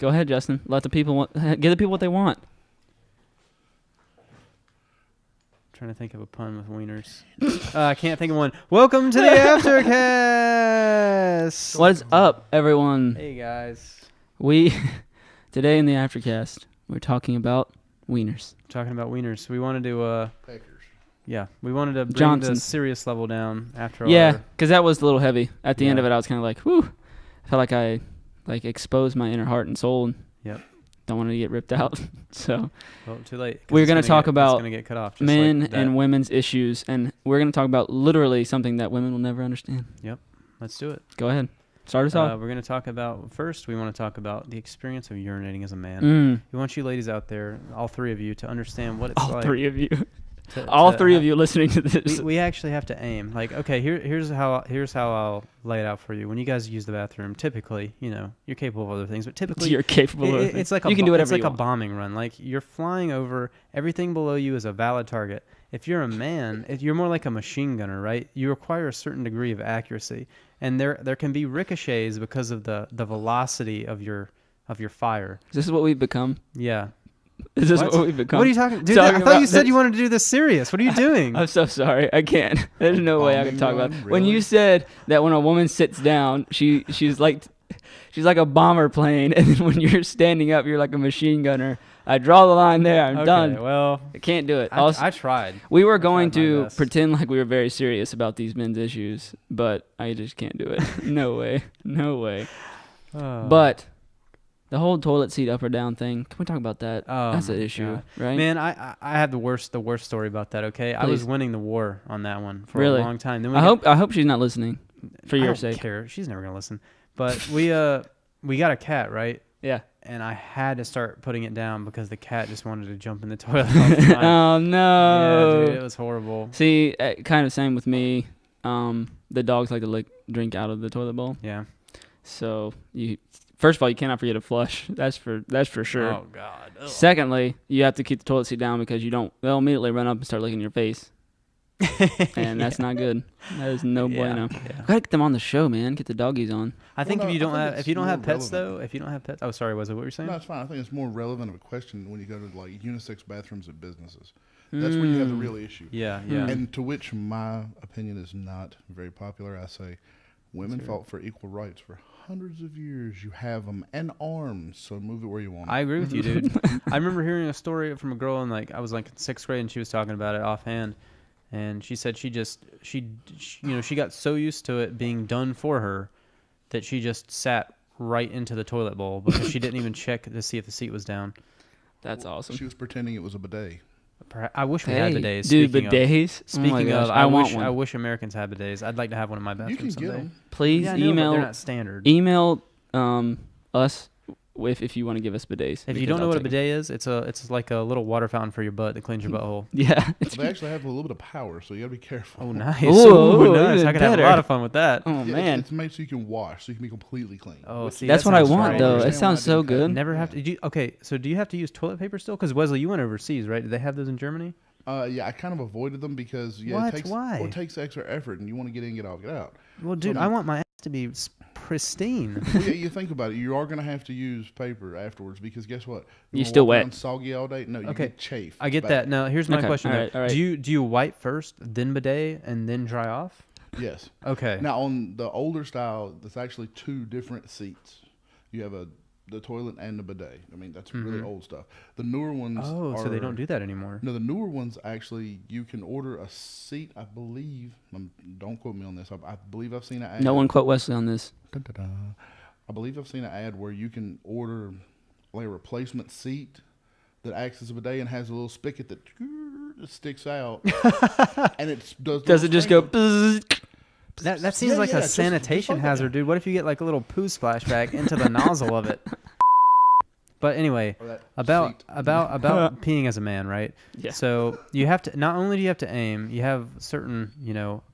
Go ahead, Justin. Let the people give the people what they want. Trying to think of a pun with wieners. I can't think of one. Welcome to the Aftercast. What is up, everyone? Hey guys. Today in the Aftercast, we're talking about wieners. Talking about wieners. We wanted to Packers. yeah, we wanted to bring Johnson. the serious level down after Yeah, our because that was a little heavy. At the end Yeah. of it, I was kind of like, whew. I felt like I exposed my inner heart and soul. And Yep. Don't want to get ripped out. So well, too late. 'Cause we're it's going to talk it's about gonna get cut off, just men like that. and women's issues, and we're going to talk about literally something that women will never understand. Let's do it. Go ahead. Start us off. We're going to talk about, first we want to talk about the experience of urinating as a man. We want you ladies out there, all three of you, to understand what it's All like. three of you. to- All to three ha- of you listening to this. We actually have to aim. Like, okay, here's how I'll lay it out for you. When you guys use the bathroom, typically, you're capable of other things, but typically You're capable of it's like you can do whatever it's like you a want. bombing run. Like, you're flying over, everything below you is a valid target. If you're a man, you're more like a machine gunner, right? You require a certain degree of accuracy, and there can be ricochets because of the velocity of your fire. This is what we've become. Yeah. Is this what we've become? What are you talking? Dude, Talking I thought about you said this. you wanted to do this serious. What are you doing? I'm so sorry. I can't. There's no way I can talk about it. When you Really? said that when a woman sits down, she's like a bomber plane, and then when you're standing up, you're like a machine gunner. I draw the line there. I'm Okay, done. Well, I can't do it. I tried. We were going tried my to best. pretend like we were very serious about these men's issues, but I just can't do it. No way. No way. But the whole toilet seat up or down thing, can we talk about that? Oh That's an my issue, God. right? Man, I have the worst story about that. Okay, I was Please. winning the war on that one for Really? a long time. Then I hope she's not listening for I your don't sake. care. She's never gonna listen. But we got a cat, right? Yeah. And I had to start putting it down because the cat just wanted to jump in the toilet all the time. Oh no. Yeah, dude, it was horrible. See, kind of same with me. The dogs like to drink out of the toilet bowl. Yeah. So first of all, you cannot forget to flush. That's for sure. Oh God. Ugh. Secondly, you have to keep the toilet seat down because they'll immediately run up and start licking your face. And that's not good. That is no bueno. Yeah. Gotta get them on the show, man. Get the doggies on. I think Well, if you no, don't I think have it's if you don't have more pets though, relevant. if you don't have pets, oh sorry, was it what you were saying? No, it's fine. I think it's more relevant of a question when you go to like unisex bathrooms at businesses. That's where you have the real issue. Yeah. And to which my opinion is not very popular. I say women fought for equal rights for hundreds of years. You have them and arms, so move it where you want. I agree with you, dude. I remember hearing a story from a girl in I was like in 6th grade, and she was talking about it offhand, and she said she got so used to it being done for her that she just sat right into the toilet bowl because she didn't even check to see if the seat was down. That's awesome. She was pretending it was a bidet. I wish we had bidets. Dude, speaking bidets? Of, speaking gosh, of, I want wish one. I wish Americans had bidets. I'd like to have one in my bathroom You can someday. get them. Please Yeah, I know, but email they're not standard. email us if you want to give us bidets. If you don't know what a bidet is, it's like a little water fountain for your butt that cleans your butthole. Yeah. Well, they actually have a little bit of power, so you gotta be careful. Oh, nice. Ooh, nice. even I could have better. a lot of fun with that. Oh Yeah, man. it's made so you can wash, so you can be completely clean. Oh, see, That's that what I sounds want great. though. understand It sounds why I so did that. good. Never have to. Okay, so do you have to use toilet paper still? Because Wesley, you went overseas, right? Did they have those in Germany? Yeah, I kind of avoided them because What? it takes Why? Well, it takes extra effort, and you want to get in, get out, get out. Well, dude, I want my ass to be pristine. Well, yeah, you think about it. You are going to have to use paper afterwards because guess what? You wanna still walk wet. around soggy all day. No, you Okay, get chafe. I get It's that. bad. Now, here's my Okay, question. all though. right, all right. Do you wipe first, then bidet, and then dry off? Yes. Okay. Now on the older style, there's actually two different seats. You have the toilet and the bidet. I mean, that's really old stuff. The newer ones. Oh, so they don't do that anymore. No, the newer ones actually, you can order a seat. I believe. Don't quote me on this. I believe I've seen an ad. No one quote Wesley on this. Da-da-da. I believe I've seen an ad where you can order like a replacement seat that acts as a bidet and has a little spigot that sticks out, and it Does it just go? That seems Yeah, like yeah, a just sanitation like that. hazard, dude. What if you get like a little poo splashback into the nozzle of it? But anyway, Or that about seat. about peeing as a man, right? Yeah. So you have to not only do you have to aim, you have certain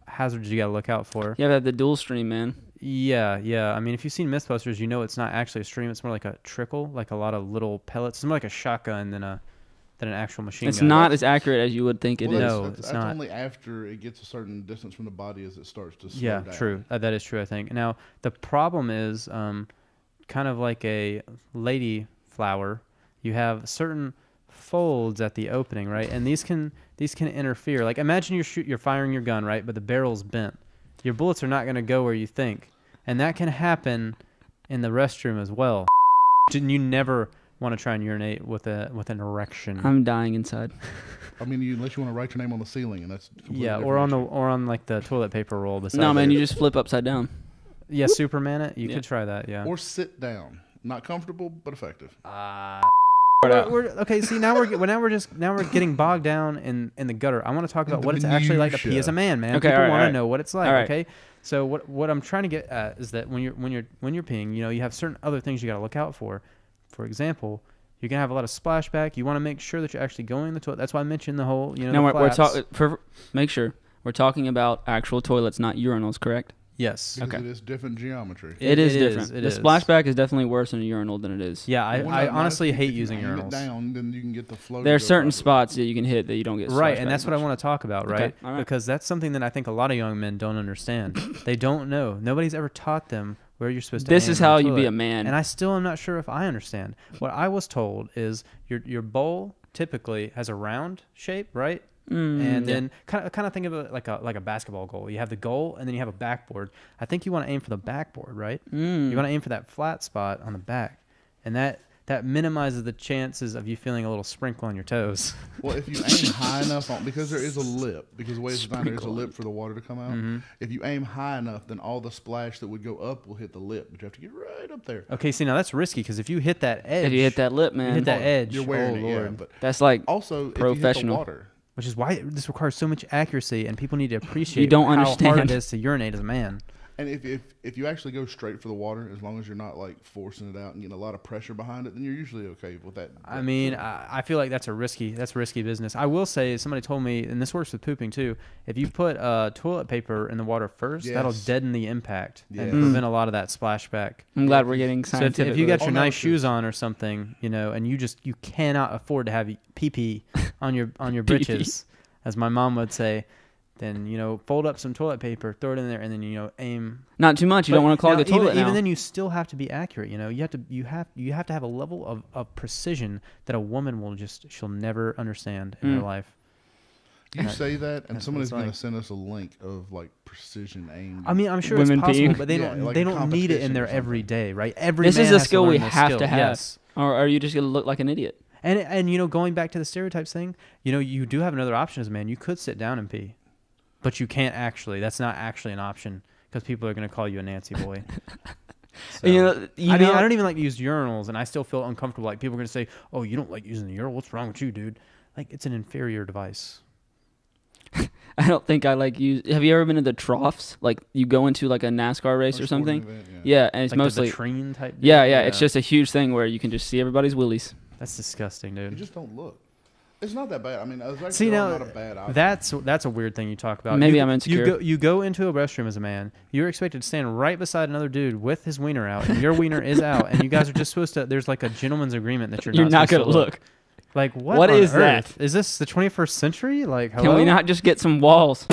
hazards you got to look out for. You have the dual stream, man. Yeah. I mean, if you've seen Mythbusters, you know it's not actually a stream. It's more like a trickle, like a lot of little pellets. It's more like a shotgun than an actual machine It's gun. not as accurate as you would think it Well, is. No, that's it's not. only after it gets a certain distance from the body as it starts to slow Yeah, down. true. That is true, I think. Now, the problem is kind of like a lady flower, you have certain folds at the opening, right? And these can interfere. Like imagine you're firing your gun, right? But the barrel's bent. Your bullets are not going to go where you think, and that can happen in the restroom as well. You never want to try and urinate with an erection. I'm dying inside. I mean, unless you want to write your name on the ceiling, and that's completely or different. on like the toilet paper roll. No, man, there. you just flip upside down. Yeah, Superman it. You could try that. Yeah. Or sit down. Not comfortable, but effective. Okay, see now we're getting bogged down in the gutter. I want to talk about what it's actually like to pee as a man, man. Okay, people want right. to know what it's like. All right. Okay, so what I'm trying to get at is that when you're peeing, you have certain other things you got to look out for. For example, you're gonna have a lot of splashback. You want to make sure that you're actually going in the toilet. That's why I mentioned the whole No, we're talking make sure we're talking about actual toilets, not urinals, correct? Yes. Because it is different geometry. It is different. It the is. splashback is definitely worse in a urinal than it is. Yeah, I honestly hate if you using aim it urinals. down, then you can get the flow. There are certain spots that you can hit that you don't get. Right, and that's what I want to talk about, right? Okay, all right. Because that's something that I think a lot of young men don't understand. They don't know. Nobody's ever taught them where you're supposed to. This aim is in the how you be toilet. a man. And I still am not sure if I understand. What I was told is your bowl typically has a round shape, right? And then kind of think of it like a basketball goal. You have the goal, and then you have a backboard. I think you want to aim for the backboard, right? You want to aim for that flat spot on the back, and that minimizes the chances of you feeling a little sprinkle on your toes. Well, if you aim high enough because there is a lip, because the way it's designed, there's a lip for the water to come out. If you aim high enough, then all the splash that would go up will hit the lip, but you have to get right up there. Okay, see now that's risky because if you hit that edge, if you hit that lip, man, you hit that edge. You're wearing oh it, Lord. yeah. But that's like also, professional. if you hit the water, Which is why this requires so much accuracy, and people need to appreciate You don't how understand. hard it is to urinate as a man. and if you actually go straight for the water, as long as you're not like forcing it out and getting a lot of pressure behind it, then you're usually okay with that. I mean, I feel like that's risky business. I will say, somebody told me, and this works with pooping too, if you put toilet paper in the water first, that'll deaden the impact and prevent a lot to splashback. I'm glad we're getting So scientific. if you got with your it. nice shoes on or something, and you cannot afford to have pee on your britches, as my mom would say, then fold up some toilet paper, throw it in there, and then aim. Not too much. You don't want to clog the toilet. Even then, you still have to be accurate. You have to have a level of precision that a woman she'll never understand in her life. You say that, and That's somebody's what it's going like. to send us a link of like precision aim. I mean, I'm sure Women it's possible, peeing. but they Yeah, don't. like they a don't need it in competition there or something. every day, right? Every This man is a has skill learn we this have skill. to have. Yes. Or are you just gonna look like an idiot? And going back to the stereotypes thing, you do have another option as a man. You could sit down and pee, but you can't actually. That's not actually an option because people are going to call you a Nancy boy. So, I don't even like to use urinals, and I still feel uncomfortable. Like people are going to say, "Oh, you don't like using the urinal? What's wrong with you, dude?" Like it's an inferior device. I don't think I like use. Have you ever been to the troughs? Like you go into like a NASCAR race or something. Event, Yeah, and it's Like mostly the latrine type. yeah, deal? yeah. It's just a huge thing where you can just see everybody's willies. That's disgusting, dude. You just don't look. It's not that bad. I mean, it's actually See now, not a bad option. that's a weird thing you talk about. Maybe I'm insecure. You go into a restroom as a man. You're expected to stand right beside another dude with his wiener out, and your wiener is out, and you guys are just supposed to. There's like a gentleman's agreement that you're not gonna supposed to look. Like what? What on is earth? that? Is this the 21st century? Like Can hello? we not just get some walls?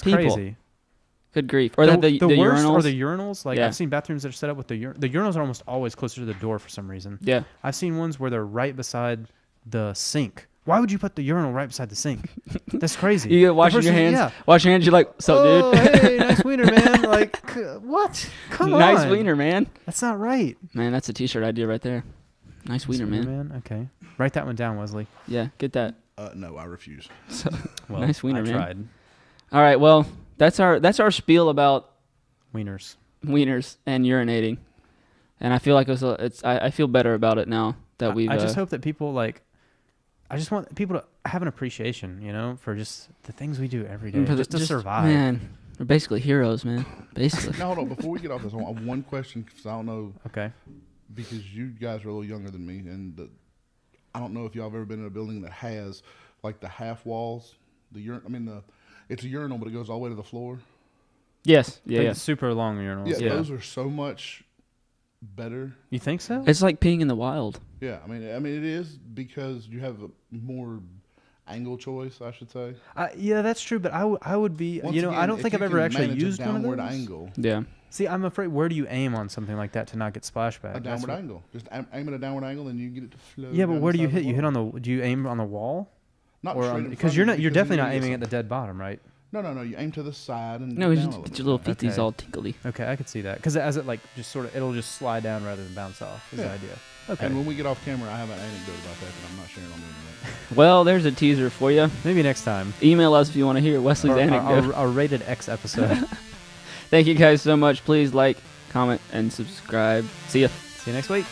People. Crazy. Good grief. Or the worst urinals. are the urinals. Like Yeah. I've seen bathrooms that are set up with the urinals are almost always closer to the door for some reason. Yeah. I've seen ones where they're right beside the sink. Why would you put the urinal right beside the sink? That's crazy. You get washing your hands. Yeah. Wash your hands. You're like, "Sup, Oh, dude? hey, nice wiener, man. Like, what? Come on. Nice wiener, man. That's not right. Man, that's a T-shirt idea right there. Nice wiener, man. Okay. Write that one down, Wesley. Yeah, get that. No, I refuse. Well, Nice wiener, I man. tried. All right. Well, that's our spiel about Wieners. wieners and urinating, and I feel like I feel better about it now that we've. I just hope that people I just want people to have an appreciation, for just the things we do every day, just to survive. Man, we're basically heroes, man. Basically. Now, hold on. Before we get off this, I want one question because I don't know. Okay. Because you guys are a little younger than me, and I don't know if y'all have ever been in a building that has like the half walls. It's a urinal, but it goes all the way to the floor. Yes. Yeah. Like Yeah. super long urinals. Yeah, Yeah. those are so much better. You think so? It's like peeing in the wild. Yeah, I mean, it is because you have a more angle choice, I should say. Yeah, that's true. But I would be. Once You know, again, I don't if think you I've ever can actually manage a used one of downward those. angle. Yeah. See, I'm afraid. Where do you aim on something like that to not get splashback? A downward angle. Just aim at a downward angle, and you get it to flow. Yeah, but down where the do you side of hit? You hit wall. on the. Do you aim on the wall? Not Or straight in because front you're of not. you, You're because definitely then not you get aiming at some- the dead bottom, right? No. You aim to the side and No, you down just a get little your little bit. feeties Okay. all tickly. Okay, I could see that because as it like just sort of it'll just slide down rather than bounce off. Is the Yeah. idea? Okay. And when we get off camera, I have an anecdote about that I'm not sharing on the internet. Well, there's a teaser for you. Maybe next time. Email us if you want to hear Wesley's Or anecdote. our rated X episode. Thank you guys so much. Please like, comment, and subscribe. See ya. See you next week.